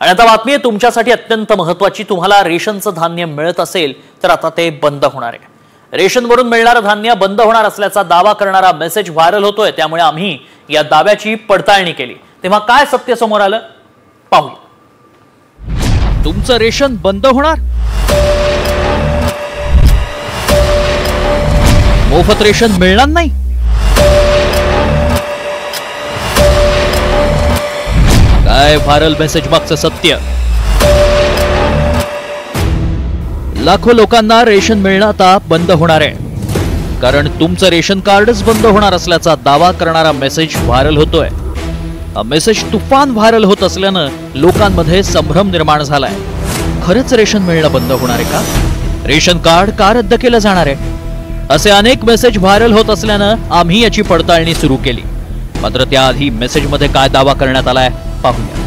आणि आता बातमी आहे तुमच्यासाठी अत्यंत महत्त्वाची। तुम्हाला रेशनचं धान्य मिळत असेल तर आता ते बंद होणार आहे। रेशनवरून मिळणारं धान्य बंद होणार असल्याचा दावा करणारा मेसेज व्हायरल होतोय, त्यामुळे आम्ही या दाव्याची पडताळणी केली। तेव्हा काय सत्य समोर आलं पाहूया। तुमचं रेशन बंद होणार? मोफत रेशन मिळणार नाही? काय व्हायरल मेसेज मागचं सत्य? लाखो लोकांना रेशन मिळणं आता बंद होणार आहे, कारण तुमचं रेशन कार्डच बंद होणार असल्याचा दावा करणारा मेसेज व्हायरल होतोय। हा मेसेज तुफान व्हायरल होत असल्यानं लोकांमध्ये संभ्रम निर्माण झालाय। खरंच रेशन मिळणं बंद होणार आहे का? रेशन कार्ड का रद्द केलं जाणार आहे? असे अनेक मेसेज व्हायरल होत असल्यानं आम्ही याची पडताळणी सुरू केली। मात्र त्याआधी मेसेजमध्ये काय दावा करण्यात आलाय पाहूया।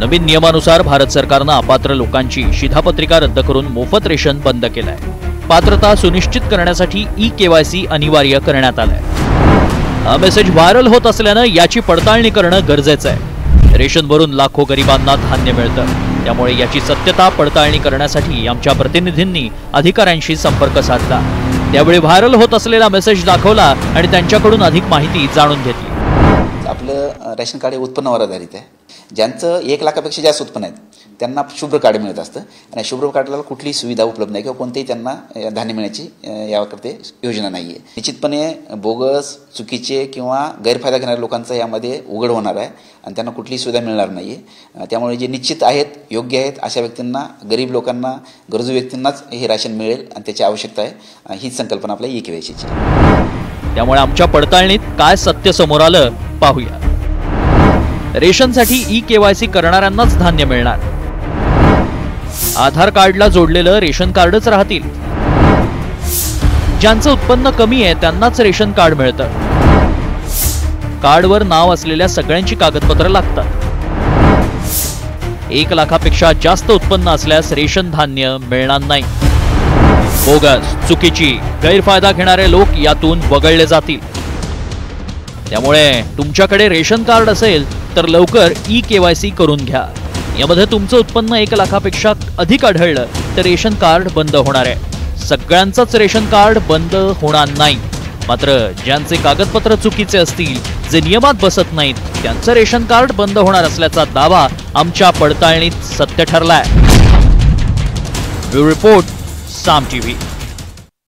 नवीन नियमानुसार भारत सरकारनं अपात्र लोकांची शिधापत्रिका रद्द करून मोफत रेशन बंद केलंय। पात्रता सुनिश्चित करण्यासाठी ई-केवायसी अनिवार्य करण्यात आलंय। हा मेसेज व्हायरल होत असल्यानं याची पडताळणी करणं गरजेचं आहे। रेशनवरून लाखो गरिबांना धान्य मिळतं, त्यामुळे याची सत्यता पडताळणी करण्यासाठी आमच्या प्रतिनिधींनी अधिकाऱ्यांशी संपर्क साधला। त्यावेळी व्हायरल होत असलेला मेसेज दाखवला आणि त्यांच्याकडून अधिक माहिती जाणून घेतली। आपलं रेशन कार्ड हे उत्पन्नावर आधारित आहे। ज्यांचं 1 लाखापेक्षा जास्त उत्पन्न आहे त्यांना शुभ्र कार्ड मिळत असतं, आणि शुभ्र कार्डाला कुठलीही सुविधा उपलब्ध नाही किंवा कोणतेही त्यांना धान्य मिळण्याची याकरते योजना नाही आहे। निश्चितपणे बोगस, चुकीचे किंवा गैरफायदा घेणाऱ्या लोकांचा यामध्ये उघड होणार आहे आणि त्यांना कुठलीही सुविधा मिळणार नाही आहे। त्यामुळे जे निश्चित आहेत, योग्य आहेत अशा व्यक्तींना, गरीब लोकांना, गरजू व्यक्तींनाच हे राशन मिळेल आणि त्याची आवश्यकता आहे। हीच संकल्पना आपल्या ई-केवायसीची। त्यामुळे आमच्या पडताळणीत काय सत्य समोर आलं पाहूया। रेशनसाठी ई-केवायसी करणाऱ्यांनाच धान्य मिळणार। आधार कार्डला जोडलेलं रेशन कार्डच राहतील। ज्यांचं उत्पन्न कमी आहे त्यांनाच रेशन कार्ड मिळतं। कार्डवर नाव असलेल्या सगळ्यांची कागदपत्र लागतात। 1 लाखापेक्षा जास्त उत्पन्न असल्यास रेशन धान्य मिळणार नाही। बोगस, चुकीची, गैरफायदा घेणारे लोक यातून वगळले जातील। त्यामुळे तुमच्याकडे रेशन कार्ड असेल तर लवकर ई-केवायसी करून घ्या। यामध्ये तुमचं उत्पन्न 1 लाखापेक्षा अधिक आढळलं तर रेशन कार्ड बंद होणार आहे। सगळ्यांचंच रेशन कार्ड बंद होणार नाही, मात्र ज्यांचे कागदपत्र चुकीचे असतील, जे नियमात बसत नाहीत, त्यांचं रेशन कार्ड बंद होणार असल्याचा दावा आमच्या पडताळणीत सत्य ठरलाय। ब्युरो रिपोर्ट, साम टीव्ही।